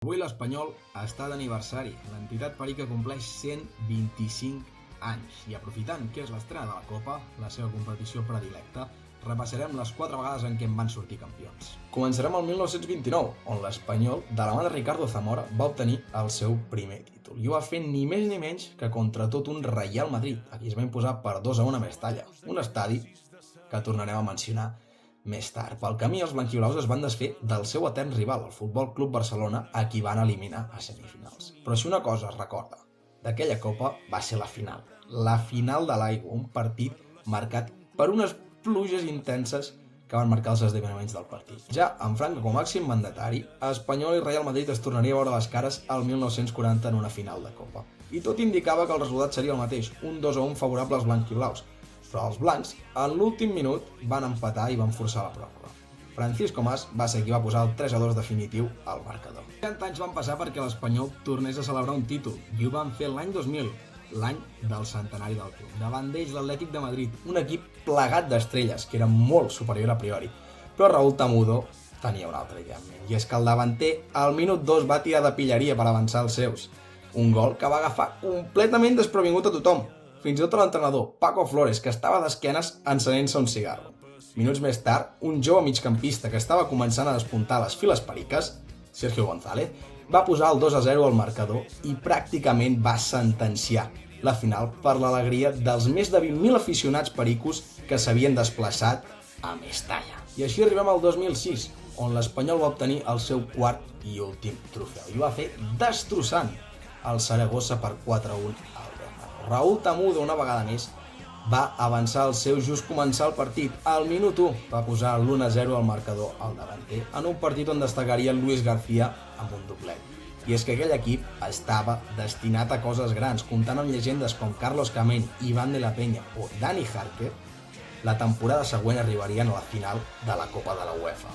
Avui l'Espanyol està d'aniversari. L'entitat perica compleix 125 anys i aprofitant que és l'estrena de la Copa, la seva competició predilecta, repassarem les 4 vegades en què en van sortir campions. Començarem el 1929, on l'Espanyol, de la mà de Ricardo Zamora, va obtenir el seu primer títol. I ho va fer ni més ni menys que contra tot un Real Madrid, a qui es va imposar per 2-1 a Mestalla, un estadi que tornarem a mencionar més tard. Pel camí, els blanquiblaus es van desfer del seu etern rival, el Futbol Club Barcelona, a qui van eliminar a semifinals. Però si una cosa es recorda d'aquella Copa va ser la final de l'aigua, un partit marcat per unes pluges intenses que van marcar els esdeveniments del partit. Ja amb Franco com a màxim mandatari, Espanyol i Real Madrid es tornaria a veure les cares al 1940 en una final de Copa. I tot indicava que el resultat seria el mateix, un 2-1 favorable als blanquiblaus, però els blancs, en l'últim minut, van empatar i van forçar la pròrroga. Francisco Mas va ser qui va posar el 3-2 definitiu al marcador. 30 anys van passar perquè l'Espanyol tornés a celebrar un títol, i ho van fer l'any 2000, l'any del centenari del club. Davant d'ells l'Atlètic de Madrid, un equip plegat d'estrelles, que era molt superior a priori. Però Raúl Tamudo tenia una altra idea en ment, i és que el davanter al minut 2 va tirar de pilleria per avançar els seus. Un gol que va agafar completament desprevingut a tothom, fins i tot l'entrenador, Paco Flores, que estava d'esquenes encenent-se un cigarro. Minuts més tard, un jove migcampista que estava començant a despuntar les files periques, Sergio González, va posar el 2-0 al marcador i pràcticament va sentenciar la final per l'alegria dels més de 20.000 aficionats pericos que s'havien desplaçat a Mestalla. I així arribem al 2006, on l'Espanyol va obtenir el seu quart i últim trofeu. I ho va fer destrossant el Saragossa per 4-1 al Bernabéu. Raúl Tamudo, una vegada més, va avançar el seu just començar el partit. Al minut 1 va posar l'1-0 al marcador al davanter, en un partit on destacaria Luis García amb un doblet. I és que aquell equip estava destinat a coses grans, comptant amb llegendes com Carlos Camén, Iván de la Peña o Dani Jarque. La temporada següent arribarien a la final de la Copa de la UEFA.